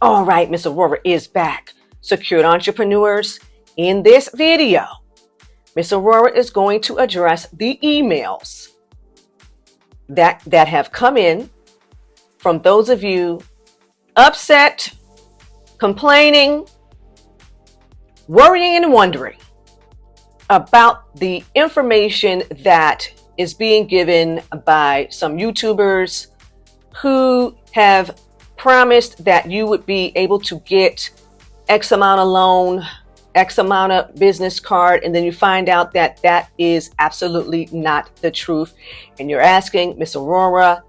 All right, Miss Aurorah is back. Secured entrepreneurs, in this video, Miss Aurorah is going to address the emails that have come in from those of you upset, complaining, worrying, and wondering about the information that is being given by some YouTubers who have promised that you would be able to get X amount of loan, X amount of business card, and then you find out that that is absolutely not the truth. And you're asking, Miss Aurorah,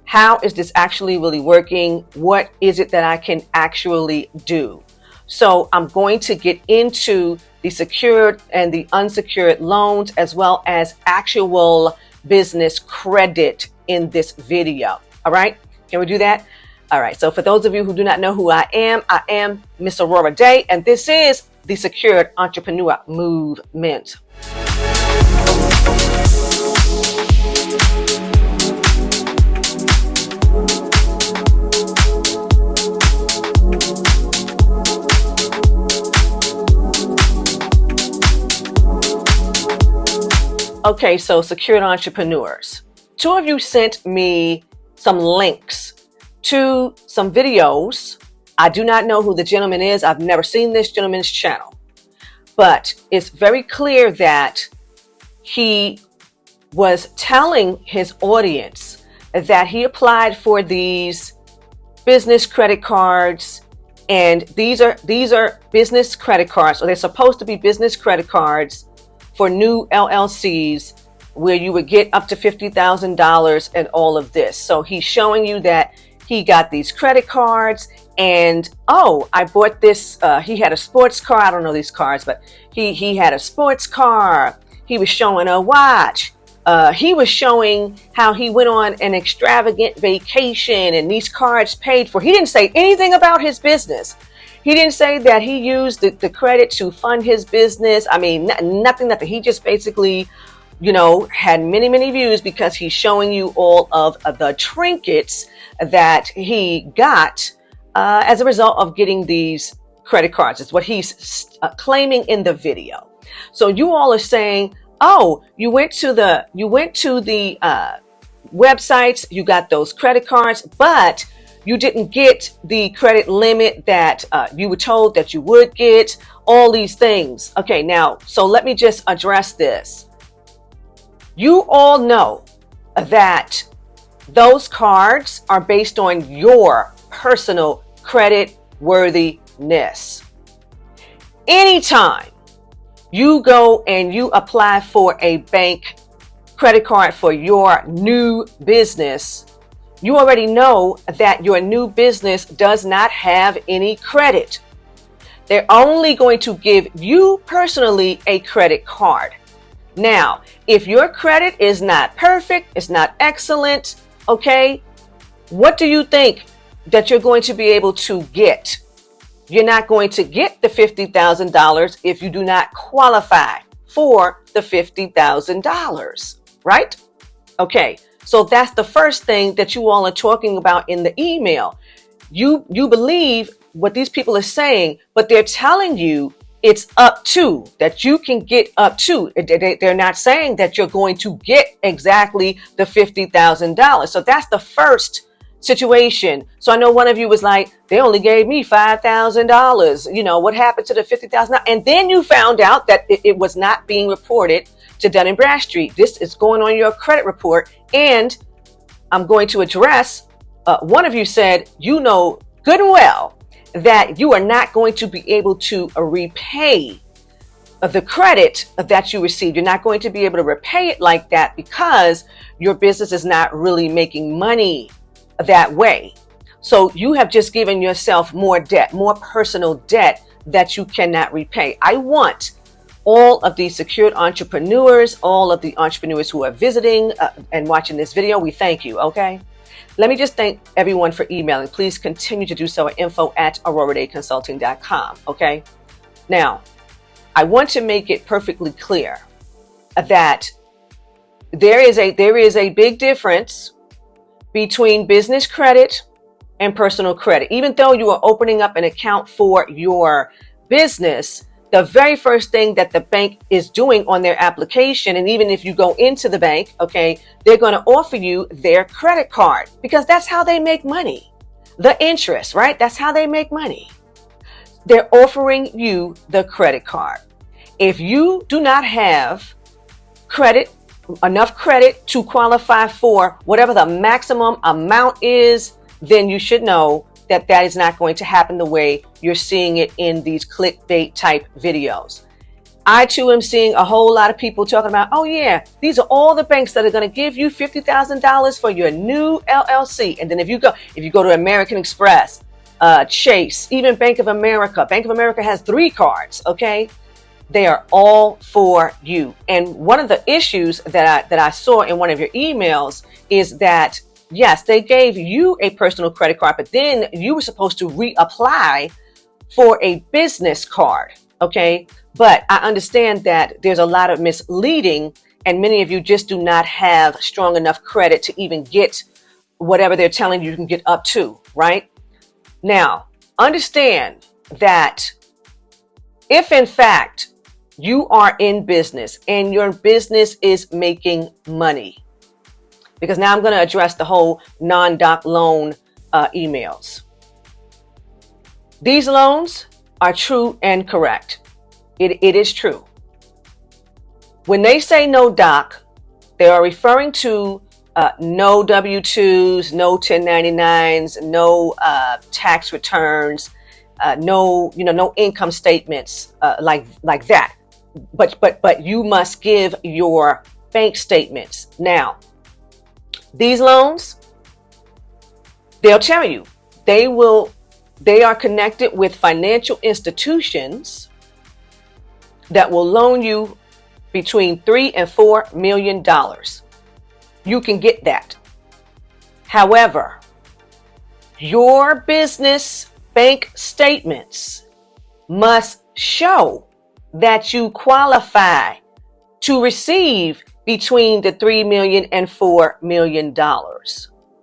how is this actually really working? What is it that I can actually do? So I'm going to get into the secured and the unsecured loans, as well as actual business credit in this video. All right, can we do that? All right, so for those of you who do not know who I am Miss Aurorah Dey, and this is the Secured Entrepreneur Movement. Okay, so secured entrepreneurs. Two of you sent me some links to some videos. I do not know who the gentleman is. I've never seen this gentleman's channel, but it's very clear that he was telling his audience that he applied for these business credit cards, and these are business credit cards, or they're supposed to be business credit cards for new LLCs, where you would get up to $50,000 and all of this. So he's showing you that he got these credit cards, and oh, I bought this. He had a sports car. I don't know these cars, but he had a sports car. He was showing a watch. He was showing how he went on an extravagant vacation, and these cards paid for. He didn't say anything about his business. He didn't say that he used the credit to fund his business. I mean, nothing. He just basically, had many, many views because he's showing you all of the trinkets that he got as a result of getting these credit cards. It's what he's claiming in the video. So you all are saying, oh, you went to the websites, you got those credit cards, but you didn't get the credit limit that you were told that you would get, all these things. Okay, now, so let me just address this. You all know that those cards are based on your personal credit worthiness. Anytime you go and you apply for a bank credit card for your new business, you already know that your new business does not have any credit. They're only going to give you personally a credit card. Now, if your credit is not perfect, it's not excellent, okay, what do you think that you're going to be able to get? You're not going to get the $50,000 if you do not qualify for the $50,000, right? Okay. So that's the first thing that you all are talking about in the email. You believe what these people are saying, but they're telling you it's up to, that you can get up to. They're not saying that you're going to get exactly the $50,000. So that's the first situation. So I know one of you was like, they only gave me $5,000. What happened to the $50,000? And then you found out that it was not being reported to Dun & Bradstreet. This is going on your credit report. And I'm going to address, one of you said, you know good and well that you are not going to be able to repay the credit that you received. You're not going to be able to repay it like that because your business is not really making money that way. So you have just given yourself more debt, more personal debt that you cannot repay. I want all of the secured entrepreneurs, all of the entrepreneurs who are visiting and watching this video, we thank you, okay? Let me just thank everyone for emailing. Please continue to do so at info@aurorahdayconsulting.com, okay? Now, I want to make it perfectly clear that there is a big difference between business credit and personal credit. Even though you are opening up an account for your business, the very first thing that the bank is doing on their application, and even if you go into the bank, okay, they're going to offer you their credit card, because that's how they make money. The interest, right? That's how they make money. They're offering you the credit card. If you do not have enough credit to qualify for whatever the maximum amount is, then you should know that that is not going to happen the way you're seeing it in these clickbait type videos. I too am seeing a whole lot of people talking about, oh yeah, these are all the banks that are going to give you $50,000 for your new LLC. And then if you go to American Express, Chase, even Bank of America has 3 cards. Okay. They are all for you. And one of the issues that I saw in one of your emails is that, yes, they gave you a personal credit card, but then you were supposed to reapply for a business card. Okay. But I understand that there's a lot of misleading, and many of you just do not have strong enough credit to even get whatever they're telling you can get up to, right? Now, understand that if in fact you are in business and your business is making money, because now I'm going to address the whole non-doc loan emails. These loans are true and correct. It is true. When they say no doc, they are referring to no W-2s, no 1099s, no tax returns, no income statements like that. But you must give your bank statements. Now, these loans, they'll tell you they are connected with financial institutions that will loan you between $3 and $4 million. You can get that. However, your business bank statements must show that you qualify to receive between the $3 million and $4 million.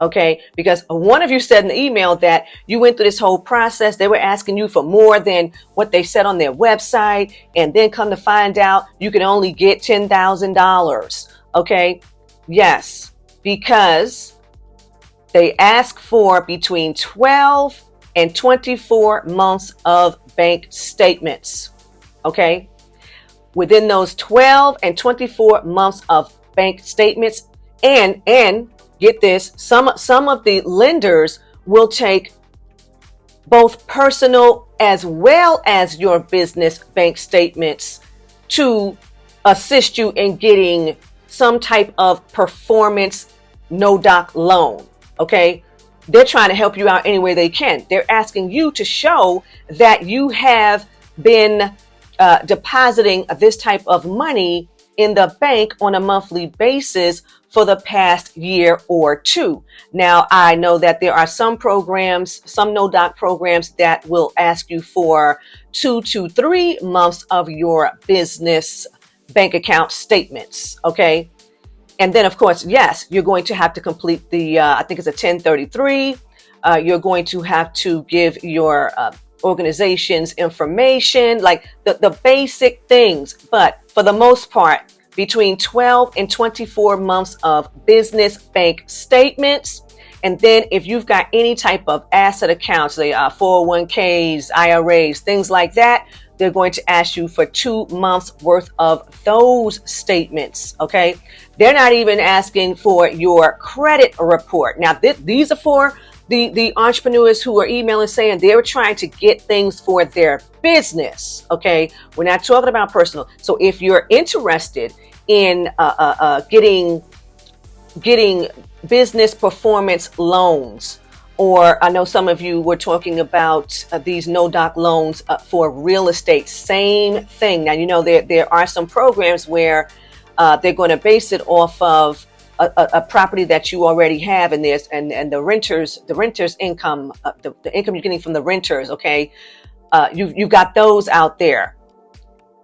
Okay, because one of you said in the email that you went through this whole process. They were asking you for more than what they said on their website, and then come to find out you can only get $10,000. Okay, yes, because they ask for between 12 and 24 months of bank statements. Okay, within those 12 and 24 months of bank statements, and get this, some of the lenders will take both personal as well as your business bank statements to assist you in getting some type of performance no doc loan. Okay, they're trying to help you out any way they can. They're asking you to show that you have been depositing this type of money in the bank on a monthly basis for the past year or two. Now, I know that there are some programs, some no-doc programs that will ask you for 2 to 3 months of your business bank account statements. Okay. And then, of course, yes, you're going to have to complete the, I think it's a 1033. You're going to have to give your organization's information, like the basic things. But for the most part, between 12 and 24 months of business bank statements. And then if you've got any type of asset accounts, the 401ks, IRAs, things like that, they're going to ask you for 2 months worth of those statements. Okay. They're not even asking for your credit report. Now, these are for the entrepreneurs who are emailing saying they were trying to get things for their business. Okay. We're not talking about personal. So if you're interested in getting business performance loans, or I know some of you were talking about these no-doc loans for real estate, same thing. Now, you know, there are some programs where they're going to base it off of a property that you already have, and there's and the renters income, the income you're getting from the renters. Okay, you've got those out there.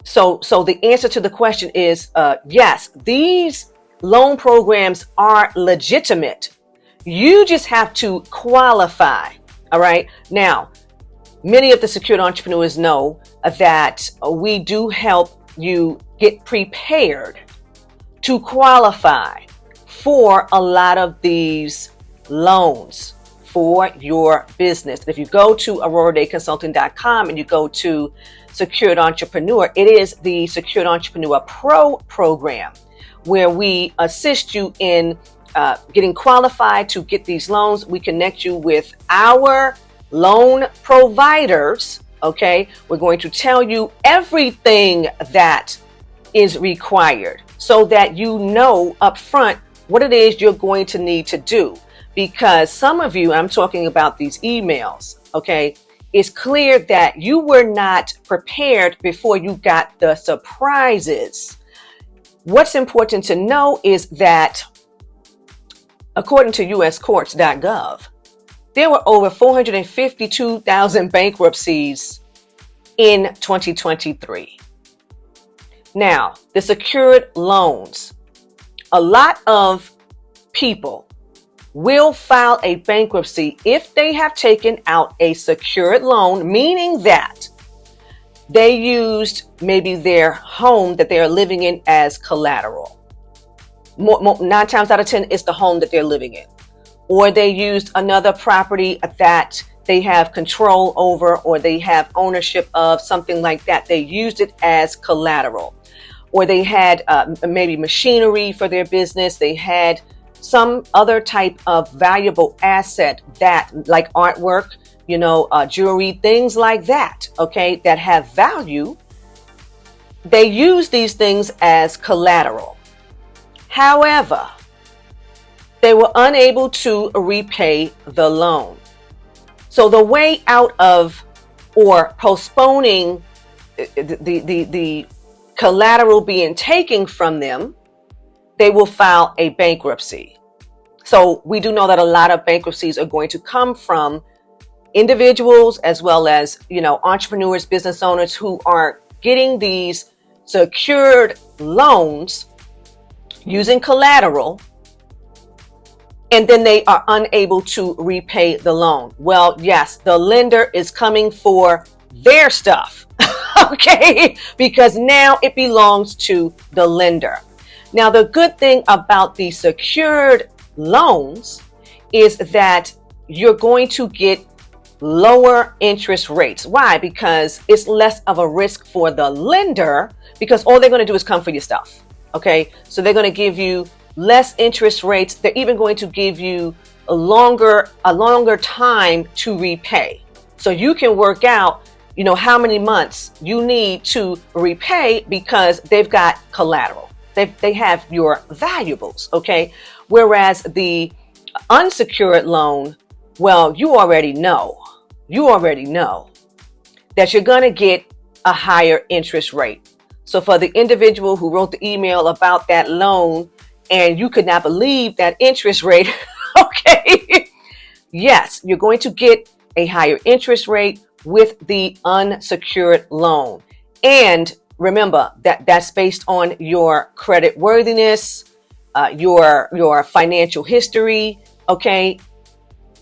So the answer to the question is yes, these loan programs are legitimate. You just have to qualify. All right. Now, many of the secured entrepreneurs know that we do help you get prepared to qualify for a lot of these loans for your business. If you go to AurorahDayConsulting.com and you go to Secured Entrepreneur, it is the Secured Entrepreneur Pro program where we assist you in getting qualified to get these loans. We connect you with our loan providers. Okay, we're going to tell you everything that is required so that you know up front what it is you're going to need to do. Because some of you, I'm talking about these emails, okay, it's clear that you were not prepared before you got the surprises. What's important to know is that according to uscourts.gov, there were over 452,000 bankruptcies in 2023. Now, the secured loans, a lot of people will file a bankruptcy if they have taken out a secured loan, meaning that they used maybe their home that they are living in as collateral. 9 times out of 10, it's the home that they're living in. Or they used another property that they have control over, or they have ownership of, something like that. They used it as collateral. Or they had maybe machinery for their business. They had some other type of valuable asset that, like artwork, jewelry, things like that, okay, that have value. They use these things as collateral. However, they were unable to repay the loan. So the way out of, or postponing the collateral being taken from them, they will file a bankruptcy. So we do know that a lot of bankruptcies are going to come from individuals as well as, entrepreneurs, business owners who are getting these secured loans using collateral, and then they are unable to repay the loan. Well, yes, the lender is coming for their stuff, okay, because now it belongs to the lender. Now, the good thing about the secured loans is that you're going to get lower interest rates. Why? Because it's less of a risk for the lender, because all they're going to do is come for your stuff. Okay, so they're going to give you less interest rates. They're even going to give you a longer time to repay. So you can work out, how many months you need to repay because they've got collateral. They have your valuables, okay? Whereas the unsecured loan, well, you already know that you're going to get a higher interest rate. So for the individual who wrote the email about that loan and you could not believe that interest rate, okay, yes, you're going to get a higher interest rate with the unsecured loan. And remember that that's based on your credit worthiness, your financial history. Okay,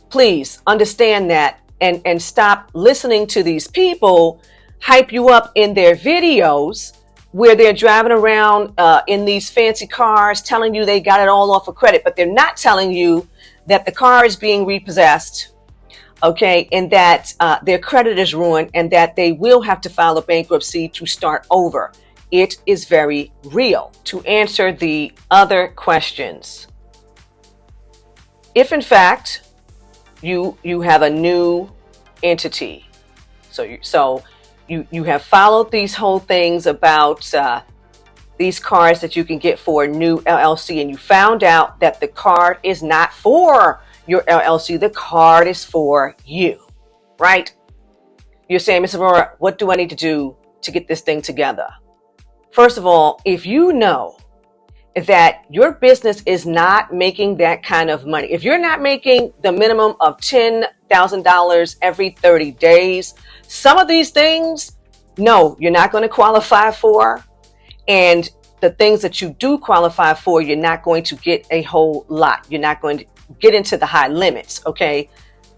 please understand that and stop listening to these people hype you up in their videos where they're driving around in these fancy cars telling you they got it all off of credit, but they're not telling you that the car is being repossessed, okay, and that their credit is ruined and that they will have to file a bankruptcy to start over. It is very real. To answer the other questions, if in fact you have a new entity, so you have followed these whole things about these cards that you can get for a new LLC, and you found out that the card is not for your LLC, the card is for you, right? You're saying, Ms. Aurorah, what do I need to do to get this thing together? First of all, if you know that your business is not making that kind of money, if you're not making the minimum of $10,000 every 30 days, some of these things, no, you're not going to qualify for. And the things that you do qualify for, you're not going to get a whole lot. You're not going to get into the high limits, okay?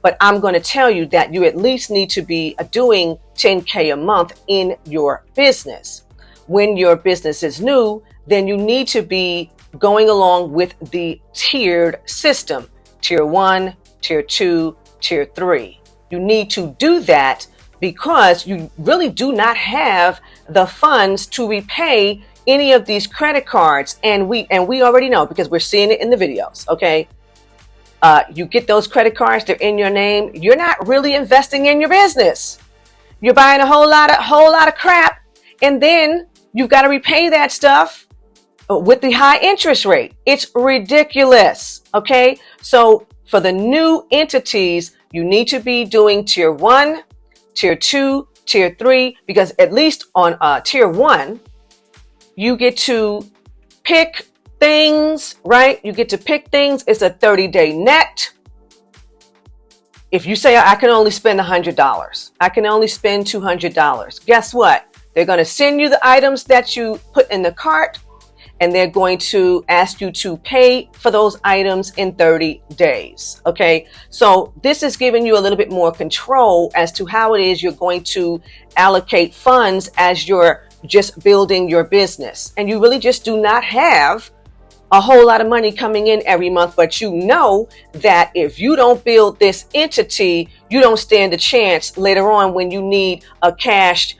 but I'm going to tell you that you at least need to be doing 10K a month in your business. When your business is new, then you need to be going along with the tiered system, tier 1, tier 2, tier 3. You need to do that because you really do not have the funds to repay any of these credit cards. And we already know because we're seeing it in the videos, okay? You get those credit cards, they're in your name. You're not really investing in your business. You're buying a whole lot of crap, and then you've got to repay that stuff with the high interest rate. It's ridiculous, okay? So for the new entities, you need to be doing tier 1, tier 2, tier 3, because at least on tier 1, you get to pick things, right? You get to pick things. It's a 30-day net. If you say, I can only spend $100, I can only spend $200, guess what? They're going to send you the items that you put in the cart, and they're going to ask you to pay for those items in 30 days. Okay. So this is giving you a little bit more control as to how it is you're going to allocate funds as you're just building your business. And you really just do not have a whole lot of money coming in every month, but you know that if you don't build this entity, you don't stand a chance later on when you need a cash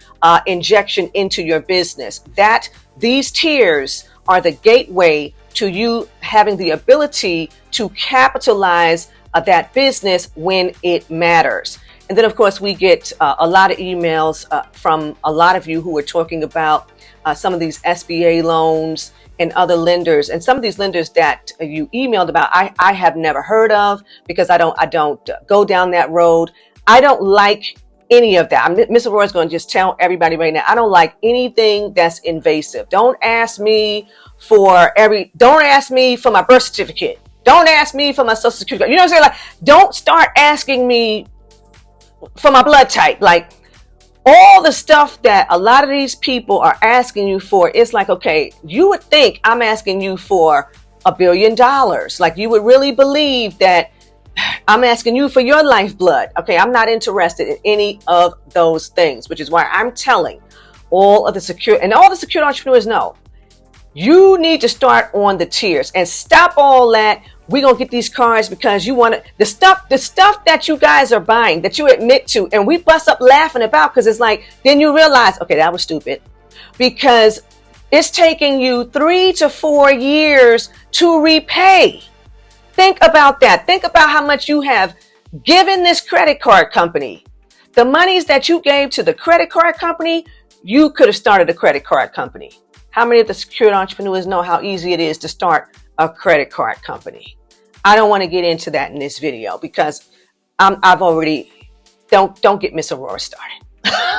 injection into your business. That these tiers are the gateway to you having the ability to capitalize that business when it matters. And then, of course, we get a lot of emails from a lot of you who are talking about some of these SBA loans and other lenders. And some of these lenders that you emailed about, I have never heard of because I don't go down that road. I don't like any of that. Miss Aurorah is going to just tell everybody right now, I don't like anything that's invasive. Don't ask me for my birth certificate. Don't ask me for my social security. You know what I'm saying? Like, don't start asking me for my blood type. Like, all the stuff that a lot of these people are asking you for, it's like, okay, you would think I'm asking you for $1 billion. Like, you would really believe that I'm asking you for your lifeblood. Okay, I'm not interested in any of those things, which is why I'm telling all of the secure entrepreneurs know, you need to start on the tiers and stop all that. We're going to get these cards because you want the stuff that you guys are buying, that you admit to, and we bust up laughing about, because it's like, then you realize, okay, that was stupid, because it's taking you 3 to 4 years to repay. Think about that. Think about how much you have given this credit card company. The monies that you gave to the credit card company, you could have started a credit card company. How many of the secured entrepreneurs know how easy it is to start a credit card company? I don't want to get into that in this video because I've already, don't get Miss Aurorah started.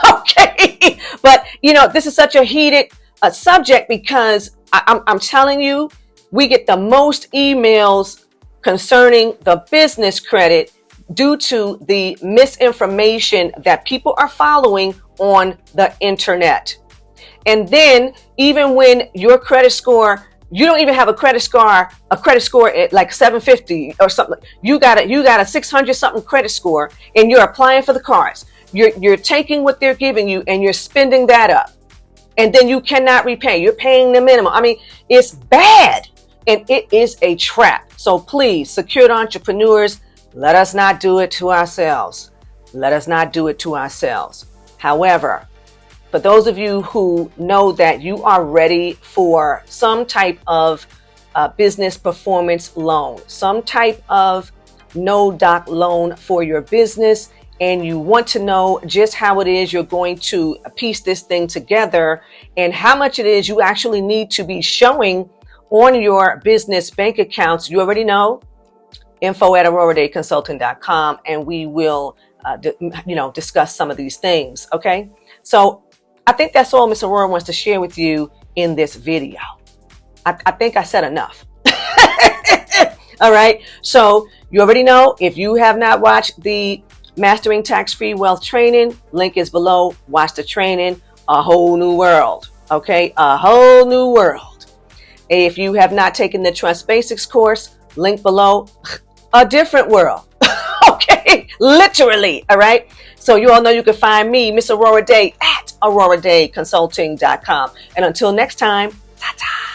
Okay. But this is such a heated subject because I'm telling you, we get the most emails concerning the business credit due to the misinformation that people are following on the internet. And then even when your credit score, you don't even have a credit score at like 750 or something. You got a 600 something credit score, and you're applying for the cards. You're taking what they're giving you and you're spending that up. And then you cannot repay. You're paying the minimum. I mean, it's bad and it is a trap. So please, secured entrepreneurs, let us not do it to ourselves. Let us not do it to ourselves. However, for those of you who know that you are ready for some type of business performance loan, some type of no-doc loan for your business, and you want to know just how it is you're going to piece this thing together and how much it is you actually need to be showing on your business bank accounts, you already know, info@AurorahDayConsulting.com, and we will discuss some of these things. Okay, so I think that's all Miss Aurorah wants to share with you in this video. I think I said enough. All right. So you already know, if you have not watched the Mastering Tax-Free Wealth training, link is below. Watch the training. A whole new world. Okay. A whole new world. If you have not taken the Trust Basics course, link below. A different world. Okay, literally. All right. So you all know you can find me, Miss Aurorah Dey, at AurorahDayConsulting.com. And until next time, ta-ta.